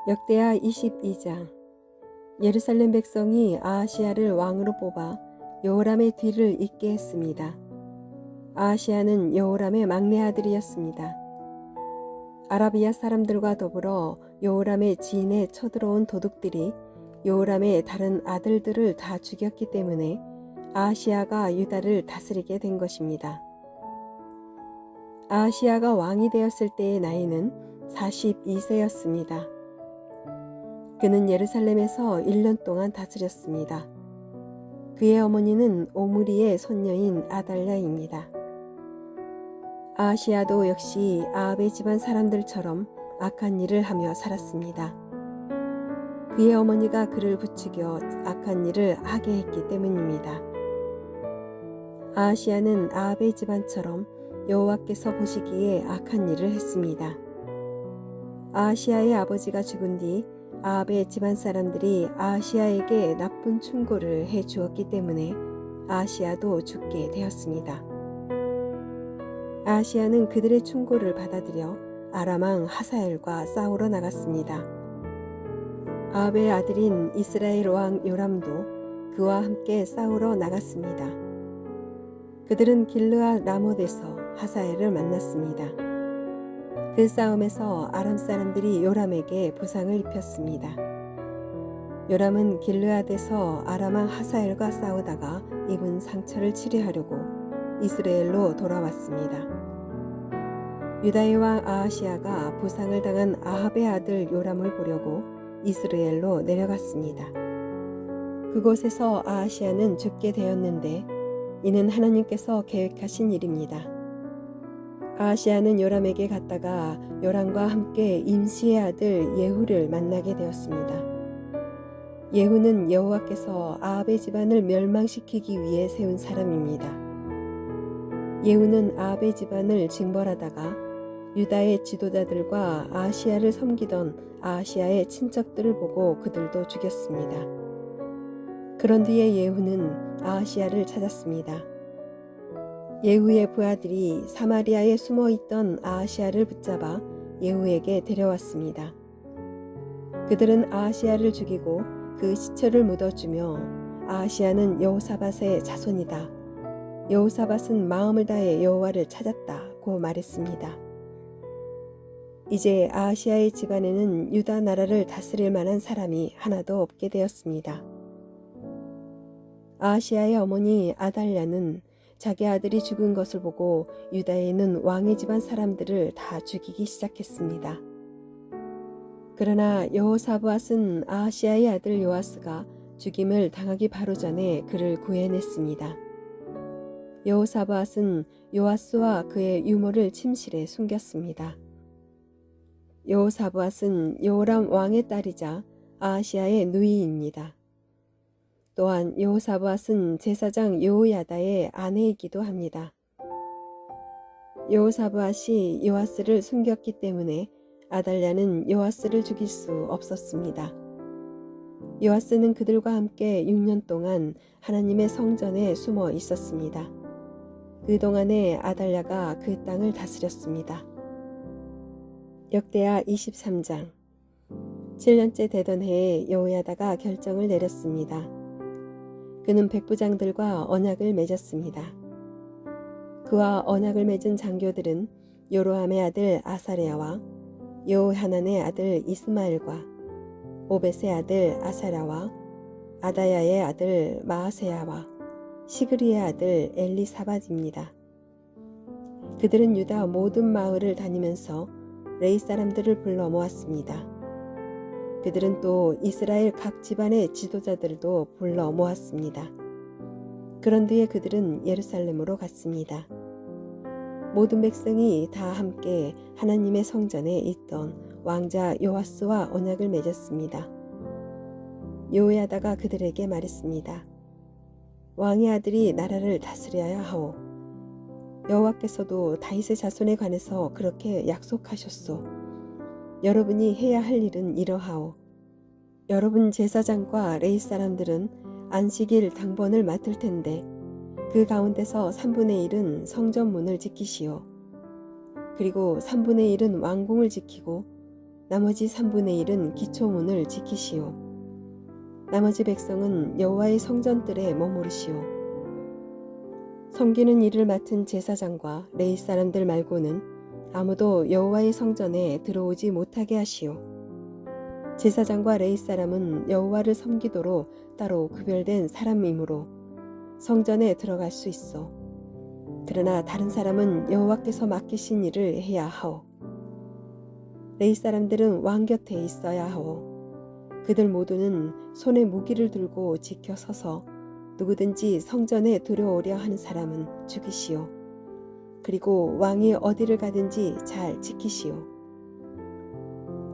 역대하 22장. 예루살렘 백성이 아하시야를 왕으로 뽑아 여호람의 뒤를 잇게 했습니다. 아하시야는 여호람의 막내 아들이었습니다. 아라비아 사람들과 더불어 여호람의 지인에 쳐들어온 도둑들이 여호람의 다른 아들들을 다 죽였기 때문에 아하시야가 유다를 다스리게 된 것입니다. 아하시야가 왕이 되었을 때의 나이는 42세였습니다. 그는 예루살렘에서 1년 동안 다스렸습니다. 그의 어머니는 오므리의 손녀인 아달랴입니다. 아하시야도 역시 아합의 집안 사람들처럼 악한 일을 하며 살았습니다. 그의 어머니가 그를 부추겨 악한 일을 하게 했기 때문입니다. 아하시야는 아합의 집안처럼 여호와께서 보시기에 악한 일을 했습니다. 아하시야의 아버지가 죽은 뒤 아합의 집안 사람들이 아하시야에게 나쁜 충고를 해 주었기 때문에 아하시야도 죽게 되었습니다. 아하시야는 그들의 충고를 받아들여 아람 왕 하사엘과 싸우러 나갔습니다. 아합의 아들인 이스라엘 왕 요람도 그와 함께 싸우러 나갔습니다. 그들은 길르앗 라못에서 하사엘을 만났습니다. 그 싸움에서 아람 사람들이 요람에게 부상을 입혔습니다. 요람은 길르앗에서 아람 왕 하사엘과 싸우다가 입은 상처를 치료하려고 이스라엘로 돌아왔습니다. 유다의 왕 아하시야가 부상을 당한 아합의 아들 요람을 보려고 이스라엘로 내려갔습니다. 그곳에서 아하시야는 죽게 되었는데 이는 하나님께서 계획하신 일입니다. 아하시야는 요람에게 갔다가 요람과 함께 임시의 아들 예후를 만나게 되었습니다. 예후는 여호와께서 아합의 집안을 멸망시키기 위해 세운 사람입니다. 예후는 아합의 집안을 징벌하다가 유다의 지도자들과 아하시야를 섬기던 아하시야의 친척들을 보고 그들도 죽였습니다. 그런 뒤에 예후는 아하시야를 찾았습니다. 예후의 부하들이 사마리아에 숨어있던 아하시야를 붙잡아 예후에게 데려왔습니다. 그들은 아하시야를 죽이고 그 시체를 묻어주며 아하시야는 여호사밧의 자손이다. 여호사밧은 마음을 다해 여호와를 찾았다고 말했습니다. 이제 아하시야의 집안에는 유다 나라를 다스릴 만한 사람이 하나도 없게 되었습니다. 아하시야의 어머니 아달랴는 자기 아들이 죽은 것을 보고 유다에 있는 왕의 집안 사람들을 다 죽이기 시작했습니다. 그러나 여호사밧은 아하시야의 아들 요아스가 죽임을 당하기 바로 전에 그를 구해냈습니다. 여호사밧은 요아스와 그의 유모를 침실에 숨겼습니다. 여호사밧은 여호람 왕의 딸이자 아하시야의 누이입니다. 또한 여호사밧은 제사장 여호야다의 아내이기도 합니다. 여호사밧이 요아스를 숨겼기 때문에 아달랴는 요아스를 죽일 수 없었습니다. 요아스는 그들과 함께 6년 동안 하나님의 성전에 숨어 있었습니다. 그동안에 아달랴가 그 땅을 다스렸습니다. 역대하 23장. 7년째 되던 해에 여호야다가 결정을 내렸습니다. 그는 백부장들과 언약을 맺었습니다. 그와 언약을 맺은 장교들은 요로함의 아들 아사랴와 여호하난의 아들 이스마엘과 오벳의 아들 아사랴와 아다야의 아들 마아세야와 시그리의 아들 엘리사밧입니다. 그들은 유다 모든 마을을 다니면서 레이 사람들을 불러 모았습니다. 그들은 또 이스라엘 각 집안의 지도자들도 불러 모았습니다. 그런 뒤에 그들은 예루살렘으로 갔습니다. 모든 백성이 다 함께 하나님의 성전에 있던 왕자 요아스와 언약을 맺었습니다. 여호야다가 그들에게 말했습니다. 왕의 아들이 나라를 다스려야 하오. 여호와께서도 다윗의 자손에 관해서 그렇게 약속하셨소. 여러분이 해야 할 일은 이러하오. 여러분 제사장과 레위 사람들은 안식일 당번을 맡을 텐데 그 가운데서 3분의 1은 성전 문을 지키시오. 그리고 3분의 1은 왕궁을 지키고 나머지 3분의 1은 기초문을 지키시오. 나머지 백성은 여호와의 성전들에 머무르시오. 섬기는 일을 맡은 제사장과 레위 사람들 말고는 아무도 여호와의 성전에 들어오지 못하게 하시오. 제사장과 레위 사람은 여호와를 섬기도록 따로 구별된 사람이므로 성전에 들어갈 수 있어. 그러나 다른 사람은 여호와께서 맡기신 일을 해야 하오. 레위 사람들은 왕 곁에 있어야 하오. 그들 모두는 손에 무기를 들고 지켜 서서 누구든지 성전에 들어오려 하는 사람은 죽이시오. 그리고 왕이 어디를 가든지 잘 지키시오.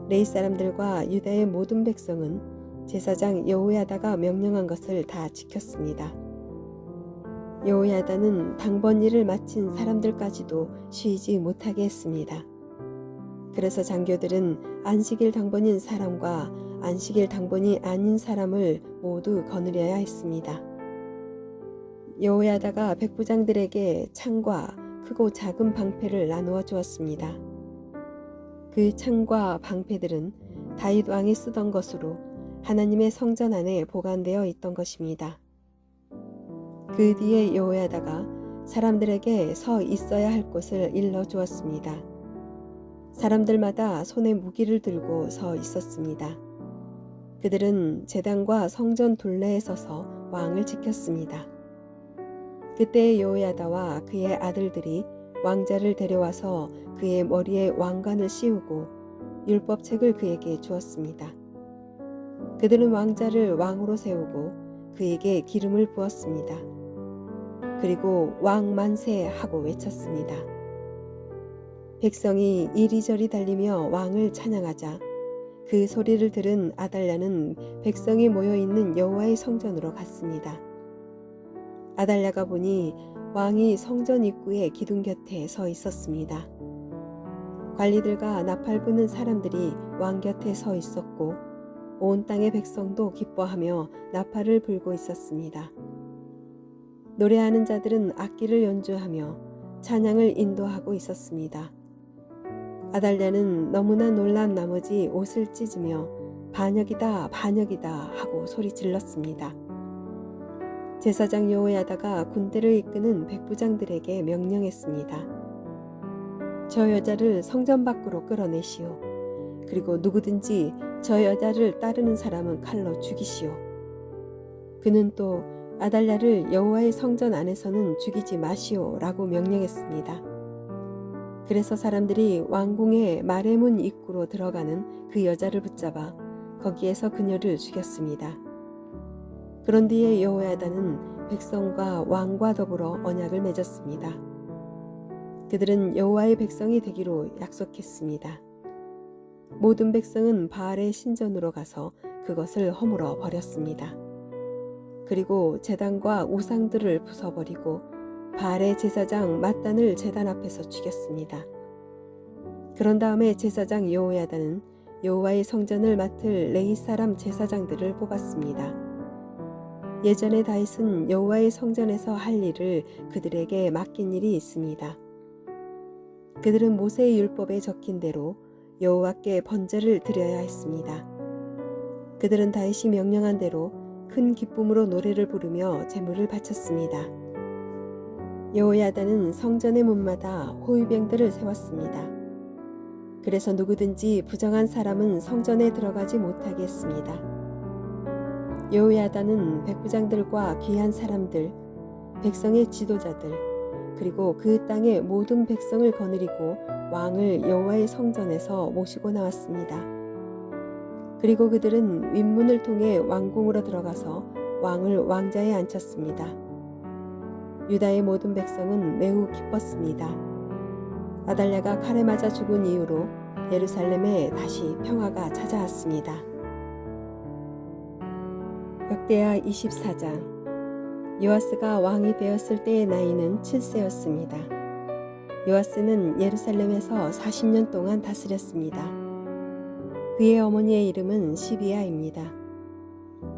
레위 사람들과 유다의 모든 백성은 제사장 여호야다가 명령한 것을 다 지켰습니다. 여호야다는 당번 일을 마친 사람들까지도 쉬지 못하게 했습니다. 그래서 장교들은 안식일 당번인 사람과 안식일 당번이 아닌 사람을 모두 거느려야 했습니다. 여호야다가 백부장들에게 창과 크고 작은 방패를 나누어 주었습니다. 그 창과 방패들은 다윗 왕이 쓰던 것으로 하나님의 성전 안에 보관되어 있던 것입니다. 그 뒤에 여호야다가 사람들에게 서 있어야 할 곳을 일러 주었습니다. 사람들마다 손에 무기를 들고 서 있었습니다. 그들은 제단과 성전 둘레에 서서 왕을 지켰습니다. 그때 여호야다와 그의 아들들이 왕자를 데려와서 그의 머리에 왕관을 씌우고 율법책을 그에게 주었습니다. 그들은 왕자를 왕으로 세우고 그에게 기름을 부었습니다. 그리고 왕 만세 하고 외쳤습니다. 백성이 이리저리 달리며 왕을 찬양하자 그 소리를 들은 아달랴는 백성이 모여있는 여호와의 성전으로 갔습니다. 아달랴가 보니 왕이 성전 입구의 기둥 곁에 서 있었습니다. 관리들과 나팔 부는 사람들이 왕 곁에 서 있었고 온 땅의 백성도 기뻐하며 나팔을 불고 있었습니다. 노래하는 자들은 악기를 연주하며 찬양을 인도하고 있었습니다. 아달랴는 너무나 놀란 나머지 옷을 찢으며 반역이다 반역이다 하고 소리 질렀습니다. 제사장 여호야다가 군대를 이끄는 백부장들에게 명령했습니다. 저 여자를 성전 밖으로 끌어내시오. 그리고 누구든지 저 여자를 따르는 사람은 칼로 죽이시오. 그는 또 아달랴를 여호와의 성전 안에서는 죽이지 마시오 라고 명령했습니다. 그래서 사람들이 왕궁의 마레문 입구로 들어가는 그 여자를 붙잡아 거기에서 그녀를 죽였습니다. 그런 뒤에 여호야다는 백성과 왕과 더불어 언약을 맺었습니다. 그들은 여호와의 백성이 되기로 약속했습니다. 모든 백성은 바알의 신전으로 가서 그것을 허물어 버렸습니다. 그리고 제단과 우상들을 부숴버리고 바알의 제사장 맏단을 제단 앞에서 죽였습니다. 그런 다음에 제사장 여호야다는 여호와의 성전을 맡을 레위 사람 제사장들을 뽑았습니다. 예전에 다윗은 여호와의 성전에서 할 일을 그들에게 맡긴 일이 있습니다. 그들은 모세의 율법에 적힌 대로 여호와께 번제를 드려야 했습니다. 그들은 다윗이 명령한 대로 큰 기쁨으로 노래를 부르며 제물을 바쳤습니다. 여호야다는 성전의 문마다 호위병들을 세웠습니다. 그래서 누구든지 부정한 사람은 성전에 들어가지 못하게 했습니다. 여호야다는 백부장들과 귀한 사람들, 백성의 지도자들, 그리고 그 땅의 모든 백성을 거느리고 왕을 여호와의 성전에서 모시고 나왔습니다. 그리고 그들은 윗문을 통해 왕궁으로 들어가서 왕을 왕자에 앉혔습니다. 유다의 모든 백성은 매우 기뻤습니다. 아달랴가 칼에 맞아 죽은 이후로 예루살렘에 다시 평화가 찾아왔습니다. 역대하 24장. 요아스가 왕이 되었을 때의 나이는 7세였습니다. 요아스는 예루살렘에서 40년 동안 다스렸습니다. 그의 어머니의 이름은 시비아입니다.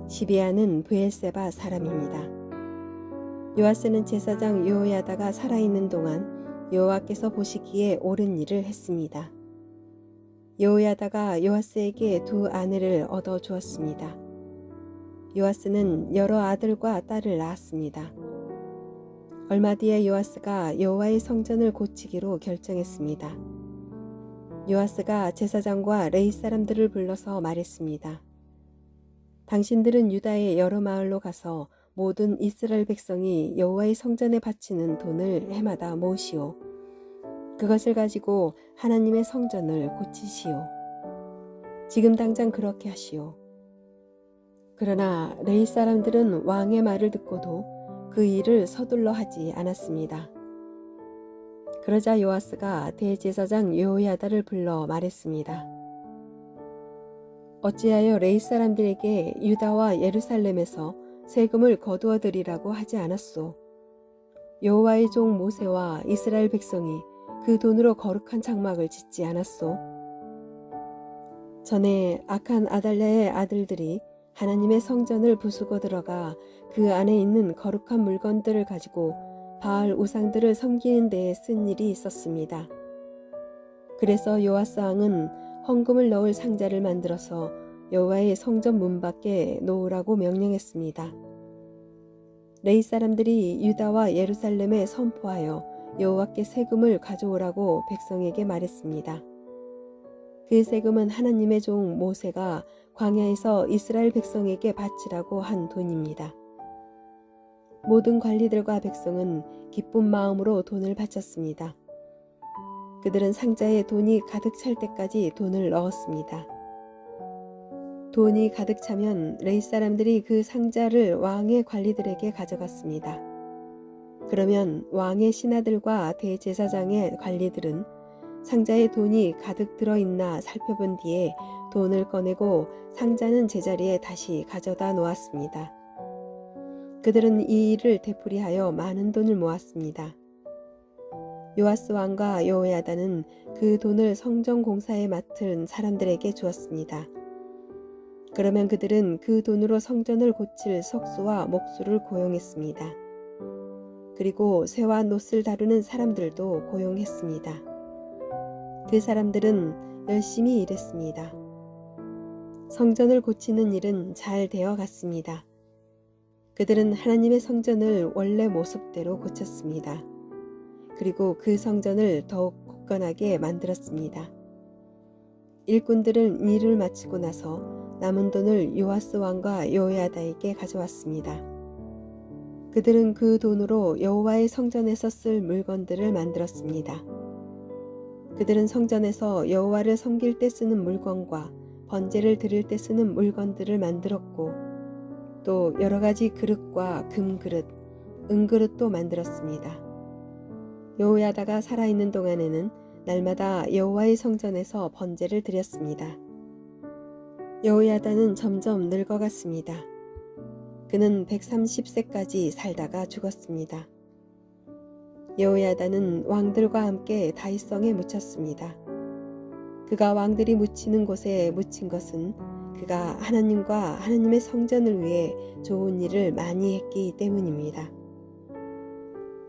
시비아는 브엘세바 사람입니다. 요아스는 제사장 여호야다가 살아있는 동안 여호와께서 보시기에 옳은 일을 했습니다. 여호야다가 요아스에게 두 아내를 얻어 주었습니다. 요아스는 여러 아들과 딸을 낳았습니다. 얼마 뒤에 요아스가 여호와의 성전을 고치기로 결정했습니다. 요아스가 제사장과 레위 사람들을 불러서 말했습니다. 당신들은 유다의 여러 마을로 가서 모든 이스라엘 백성이 여호와의 성전에 바치는 돈을 해마다 모으시오. 그것을 가지고 하나님의 성전을 고치시오. 지금 당장 그렇게 하시오. 그러나 레위 사람들은 왕의 말을 듣고도 그 일을 서둘러 하지 않았습니다. 그러자 요아스가 대제사장 여호야다를 불러 말했습니다. 어찌하여 레위 사람들에게 유다와 예루살렘에서 세금을 거두어 드리라고 하지 않았소? 여호와의 종 모세와 이스라엘 백성이 그 돈으로 거룩한 장막을 짓지 않았소? 전에 악한 아달랴의 아들들이 하나님의 성전을 부수고 들어가 그 안에 있는 거룩한 물건들을 가지고 바알 우상들을 섬기는 데에 쓴 일이 있었습니다. 그래서 요아스 왕은 헌금을 넣을 상자를 만들어서 여호와의 성전 문 밖에 놓으라고 명령했습니다. 레위 사람들이 유다와 예루살렘에 선포하여 여호와께 세금을 가져오라고 백성에게 말했습니다. 그 세금은 하나님의 종 모세가 광야에서 이스라엘 백성에게 바치라고 한 돈입니다. 모든 관리들과 백성은 기쁜 마음으로 돈을 바쳤습니다. 그들은 상자에 돈이 가득 찰 때까지 돈을 넣었습니다. 돈이 가득 차면 레위 사람들이 그 상자를 왕의 관리들에게 가져갔습니다. 그러면 왕의 신하들과 대제사장의 관리들은 상자에 돈이 가득 들어있나 살펴본 뒤에 돈을 꺼내고 상자는 제자리에 다시 가져다 놓았습니다. 그들은 이 일을 되풀이하여 많은 돈을 모았습니다. 요아스 왕과 여호야다는 그 돈을 성전 공사에 맡은 사람들에게 주었습니다. 그러면 그들은 그 돈으로 성전을 고칠 석수와 목수를 고용했습니다. 그리고 쇠와 놋을 다루는 사람들도 고용했습니다. 그 사람들은 열심히 일했습니다. 성전을 고치는 일은 잘 되어 갔습니다. 그들은 하나님의 성전을 원래 모습대로 고쳤습니다. 그리고 그 성전을 더욱 굳건하게 만들었습니다. 일꾼들은 일을 마치고 나서 남은 돈을 요아스 왕과 여호야다에게 가져왔습니다. 그들은 그 돈으로 여호와의 성전에서 쓸 물건들을 만들었습니다. 그들은 성전에서 여호와를 섬길 때 쓰는 물건과 번제를 드릴 때 쓰는 물건들을 만들었고 또 여러 가지 그릇과 금그릇, 은그릇도 만들었습니다. 여호야다가 살아있는 동안에는 날마다 여호와의 성전에서 번제를 드렸습니다. 여호야다는 점점 늙어갔습니다. 그는 130세까지 살다가 죽었습니다. 여호야다는 왕들과 함께 다윗성에 묻혔습니다. 그가 왕들이 묻히는 곳에 묻힌 것은 그가 하나님과 하나님의 성전을 위해 좋은 일을 많이 했기 때문입니다.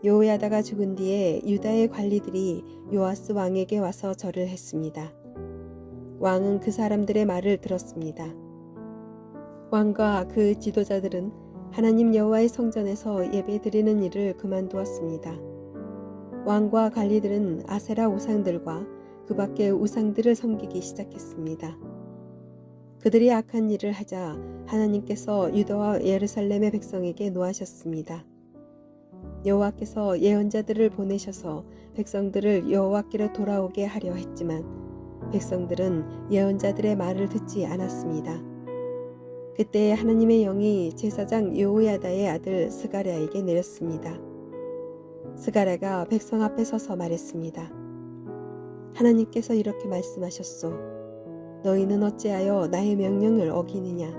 여호야다가 죽은 뒤에 유다의 관리들이 요아스 왕에게 와서 절을 했습니다. 왕은 그 사람들의 말을 들었습니다. 왕과 그 지도자들은 하나님 여호와의 성전에서 예배드리는 일을 그만두었습니다. 왕과 관리들은 아세라 우상들과 그 밖의 우상들을 섬기기 시작했습니다. 그들이 악한 일을 하자 하나님께서 유다와 예루살렘의 백성에게 노하셨습니다. 여호와께서 예언자들을 보내셔서 백성들을 여호와께로 돌아오게 하려 했지만 백성들은 예언자들의 말을 듣지 않았습니다. 그때 하나님의 영이 제사장 여호야다의 아들 스가랴에게 내렸습니다. 스가랴가 백성 앞에 서서 말했습니다. 하나님께서 이렇게 말씀하셨소. 너희는 어찌하여 나의 명령을 어기느냐.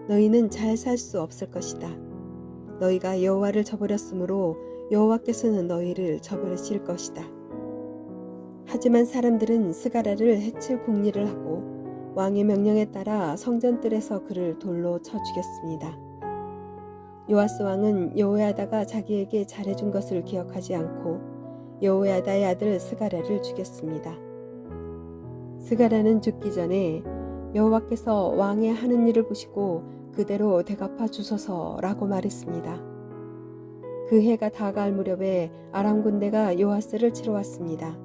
너희는 잘 살 수 없을 것이다. 너희가 여호와를 저버렸으므로 여호와께서는 너희를 저버리실 것이다. 하지만 사람들은 스가랴를 해칠 궁리를 하고 왕의 명령에 따라 성전뜰에서 그를 돌로 쳐 죽였습니다. 요아스 왕은 여호야다가 자기에게 잘해준 것을 기억하지 않고 여호야다의 아들 스가랴를 죽였습니다. 스가랴는 죽기 전에 여호와께서 왕의 하는 일을 보시고 그대로 대갚아 주소서라고 말했습니다. 그 해가 다가올 무렵에 아람 군대가 요아스를 치러 왔습니다.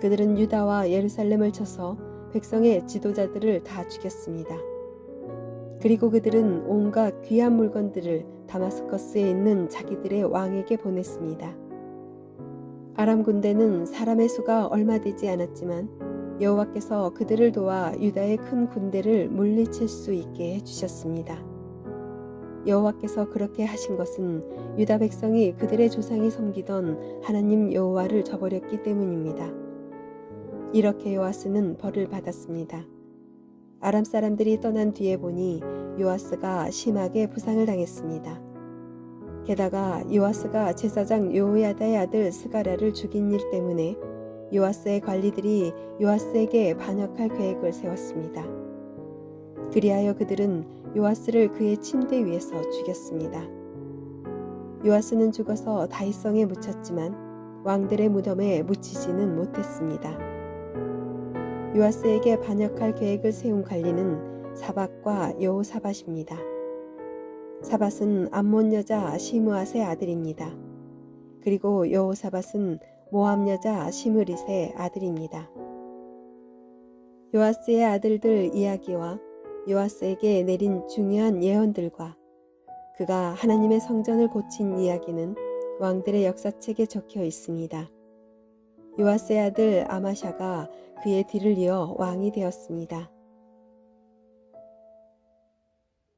그들은 유다와 예루살렘을 쳐서 백성의 지도자들을 다 죽였습니다. 그리고 그들은 온갖 귀한 물건들을 다마스커스에 있는 자기들의 왕에게 보냈습니다. 아람 군대는 사람의 수가 얼마 되지 않았지만 여호와께서 그들을 도와 유다의 큰 군대를 물리칠 수 있게 해주셨습니다. 여호와께서 그렇게 하신 것은 유다 백성이 그들의 조상이 섬기던 하나님 여호와를 저버렸기 때문입니다. 이렇게 요아스는 벌을 받았습니다. 아람 사람들이 떠난 뒤에 보니 요아스가 심하게 부상을 당했습니다. 게다가 요아스가 제사장 요야다의 아들 스가랴를 죽인 일 때문에 요아스의 관리들이 요아스에게 반역할 계획을 세웠습니다. 그리하여 그들은 요아스를 그의 침대 위에서 죽였습니다. 요아스는 죽어서 다윗성에 묻혔지만 왕들의 무덤에 묻히지는 못했습니다. 요아스에게 반역할 계획을 세운 관리는 사밧과 여호사밧입니다. 사밧은 암몬 여자 시므앗의 아들입니다. 그리고 여호사밧은 모압 여자 시므릿의 아들입니다. 요아스의 아들들 이야기와 요아스에게 내린 중요한 예언들과 그가 하나님의 성전을 고친 이야기는 왕들의 역사책에 적혀 있습니다. 요아스의 아들 아마샤가 그의 뒤를 이어 왕이 되었습니다.